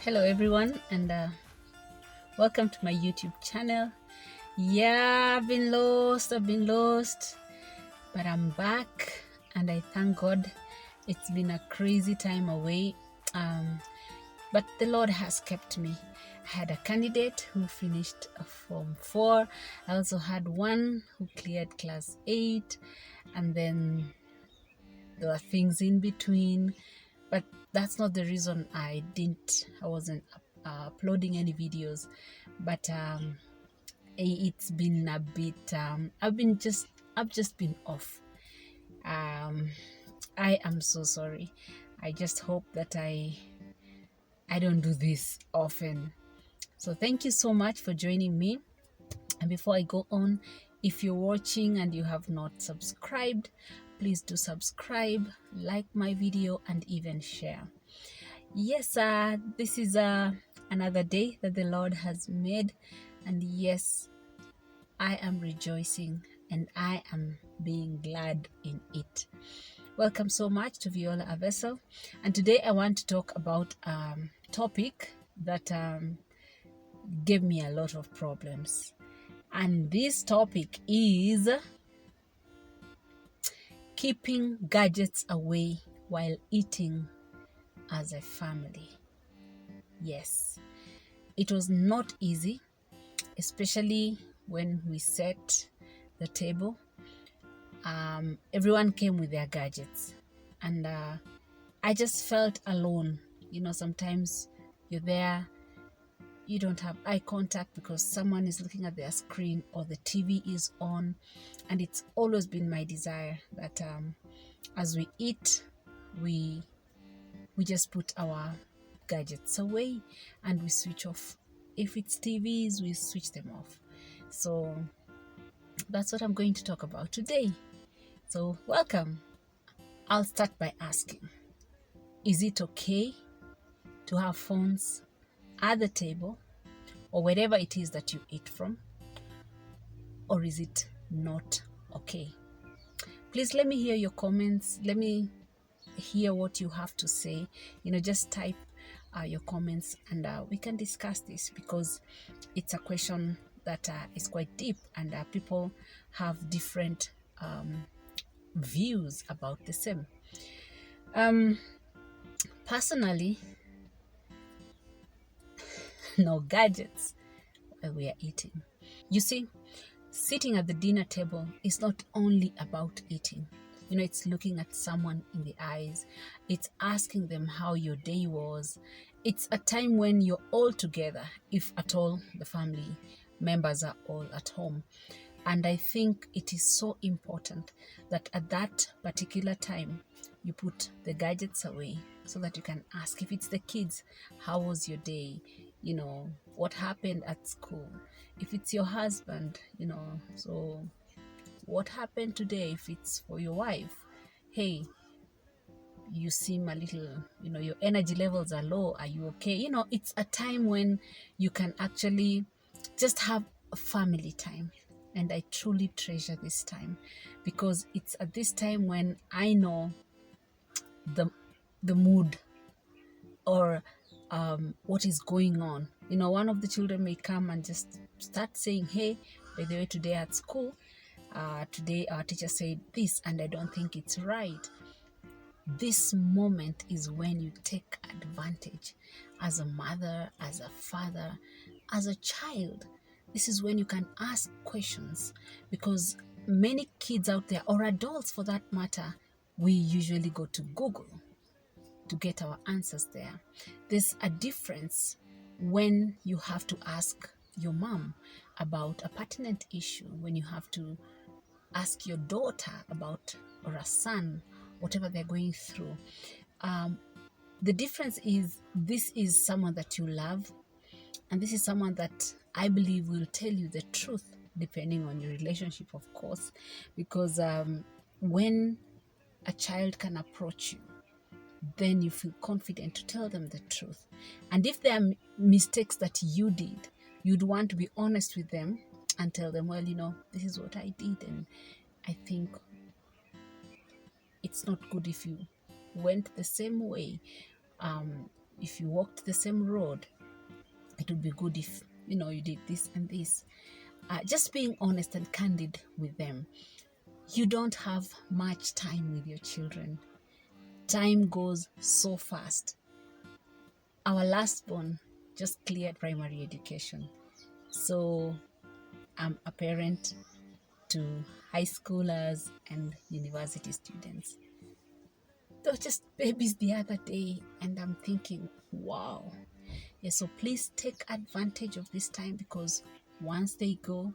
Hello everyone, and welcome to my YouTube channel. Yeah, I've been lost, but I'm back, and I thank God. It's been a crazy time away, but the Lord has kept me. I had a candidate who finished Form 4. I also had one who cleared Class 8, and then there were things in between, but that's not the reason I wasn't uploading any videos. But it's been a bit I've just been off. I am so sorry. I just hope that I don't do this often. So thank you so much for joining me. And before I go on, if you're watching and you have not subscribed, please do subscribe, like my video, and even share. Yes, this is another day that the Lord has made, and yes, I am rejoicing and I am being glad in it. Welcome so much to Viola a Vessel, and today I want to talk about a topic that gave me a lot of problems. And this topic is keeping gadgets away while eating as a family. Yes, it was not easy, especially when we set the table. Everyone came with their gadgets, and I just felt alone. Sometimes you're there, you don't have eye contact because someone is looking at their screen or the TV is on. And it's always been my desire that as we eat, we just put our gadgets away and we switch off. If it's TVs, we switch them off. So that's what I'm going to talk about today. So welcome. I'll start by asking, is it okay to have phones at the table or wherever it is that you eat from? Or is it not okay? Please let me hear your comments. Let me hear what you have to say. Just type your comments, and we can discuss this, because it's a question that is quite deep, and people have different views about the same. Personally, no gadgets while we are eating. You see, sitting at the dinner table is not only about eating. It's looking at someone in the eyes. It's asking them how your day was. It's a time when you're all together, if at all the family members are all at home. And I think it is so important that at that particular time, you put the gadgets away so that you can ask. If it's the kids, how was your day? What happened at school? If it's your husband, so what happened today? If it's for your wife, hey, you seem a little, your energy levels are low. Are you okay? It's a time when you can actually just have a family time. And I truly treasure this time, because it's at this time when I know the mood, or what is going on. One of the children may come and just start saying, hey, by the way, today at school, today our teacher said this, and I don't think it's right. This moment is when you take advantage as a mother, as a father, as a child. This is when you can ask questions, because many kids out there, or adults for that matter, we usually go to Google to get our answers there. There's a difference when you have to ask your mom about a pertinent issue, when you have to ask your daughter about, or a son, whatever they're going through. The difference is, this is someone that you love, and this is someone that I believe will tell you the truth, depending on your relationship, of course, because when a child can approach you, then you feel confident to tell them the truth. And if there are mistakes that you did, you'd want to be honest with them and tell them, well, this is what I did, and I think it's not good if you went the same way. if you walked the same road, it would be good if, you did this and this. Just being honest and candid with them. You don't have much time with your children. Time goes so fast. Our last born just cleared primary education. So I'm a parent to high schoolers and university students. They were just babies the other day, and I'm thinking, wow. Yeah, so please take advantage of this time, because once they go.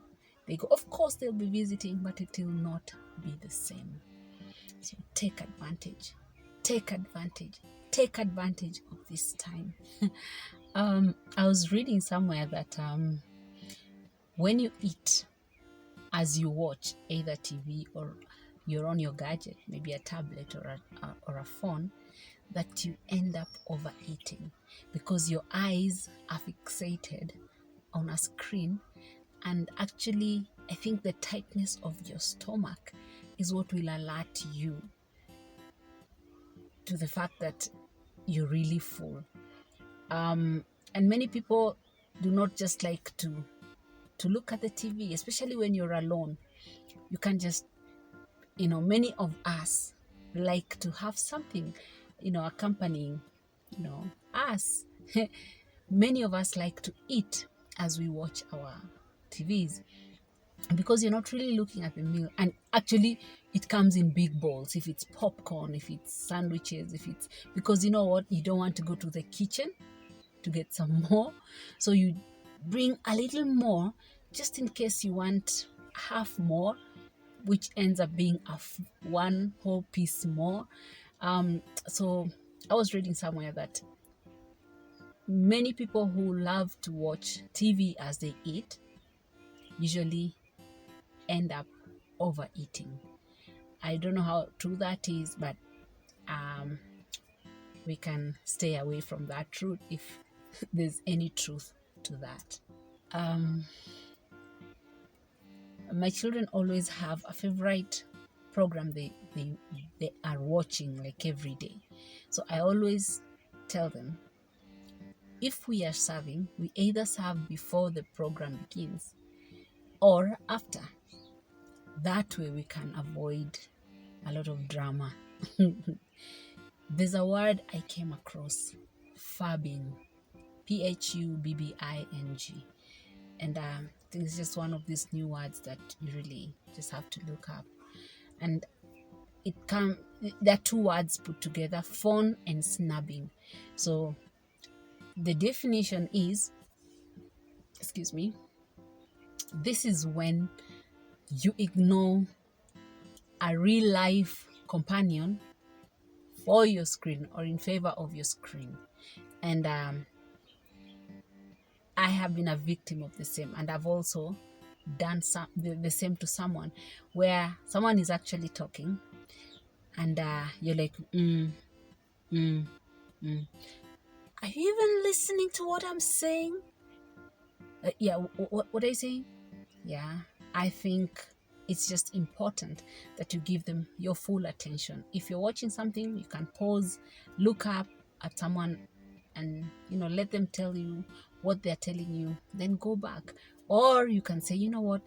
Of course, they'll be visiting, but it will not be the same. So take advantage of this time. I was reading somewhere that when you eat, as you watch either TV or you're on your gadget, maybe a tablet or a phone, that you end up overeating because your eyes are fixated on a screen. And actually, I think the tightness of your stomach is what will alert you to the fact that you're really full. And many people do not just like to look at the TV, especially when you're alone. You can just, many of us like to have something, accompanying, us. Many of us like to eat as we watch our TVs, because you're not really looking at the meal. And actually, it comes in big bowls. If it's popcorn, if it's sandwiches, because you know what, you don't want to go to the kitchen to get some more, so you bring a little more just in case you want half more, which ends up being one whole piece more. So I was reading somewhere that many people who love to watch TV as they eat usually end up overeating. I don't know how true that is, but we can stay away from that truth if there's any truth to that. My children always have a favorite program they are watching like every day. So I always tell them, if we are serving, we either serve before the program begins or after. That way we can avoid a lot of drama. There's a word I came across, phubbing, phubbing, and I think it's just one of these new words that you really just have to look up. And there are two words put together, phone and snubbing. So the definition is, this is when you ignore a real life companion for your screen or in favor of your screen. And I have been a victim of the same, and I've also done the same to someone, where someone is actually talking and you're like, are you even listening to what I'm saying? Yeah, what are you saying? Yeah, I think it's just important that you give them your full attention. If you're watching something, you can pause, look up at someone, and let them tell you what they're telling you, then go back. Or you can say, you know what,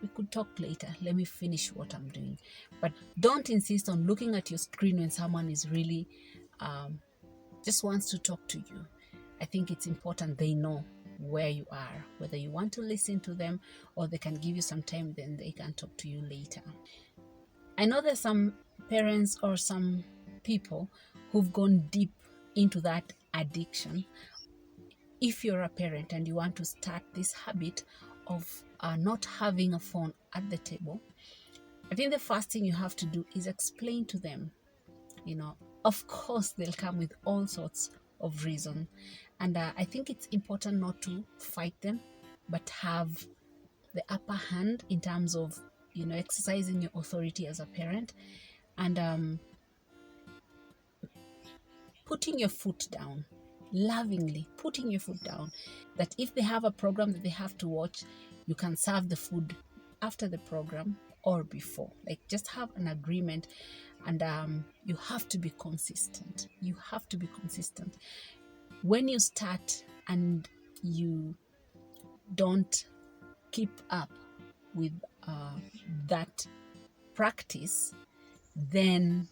we could talk later, let me finish what I'm doing. But don't insist on looking at your screen when someone is really just wants to talk to you. I think it's important they know where you are, whether you want to listen to them or they can give you some time, then they can talk to you later. I know there's some parents or some people who've gone deep into that addiction. If you're a parent and you want to start this habit of not having a phone at the table, I think the first thing you have to do is explain to them. Of course, they'll come with all sorts of reasons. And I think it's important not to fight them, but have the upper hand in terms of, exercising your authority as a parent and putting your foot down, lovingly putting your foot down, that if they have a program that they have to watch, you can serve the food after the program or before. Like, just have an agreement. And you have to be consistent. You have to be consistent. When you start and you don't keep up with that practice, then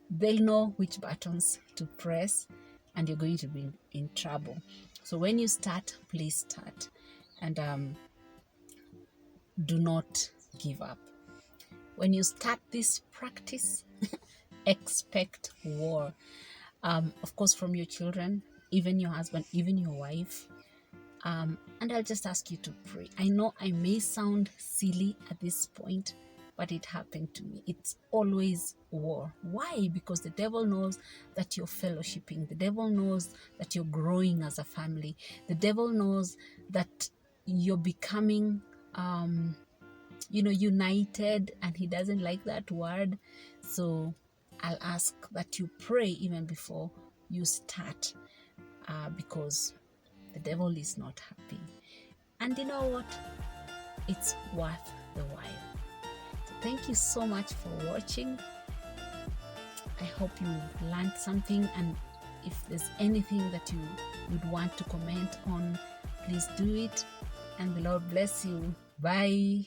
they'll know which buttons to press, and you're going to be in trouble. So when you start, please start, and do not give up. When you start this practice, expect war. Of course, from your children, even your husband, even your wife. And I'll just ask you to pray. I know I may sound silly at this point, but it happened to me. It's always war. Why? Because the devil knows that you're fellowshipping. The devil knows that you're growing as a family. The devil knows that you're becoming, united, and he doesn't like that word. So I'll ask that you pray even before you start, because the devil is not happy. And you know what? It's worth the while. So thank you so much for watching. I hope you learned something, and if there's anything that you would want to comment on, please do it. And the Lord bless you. Bye.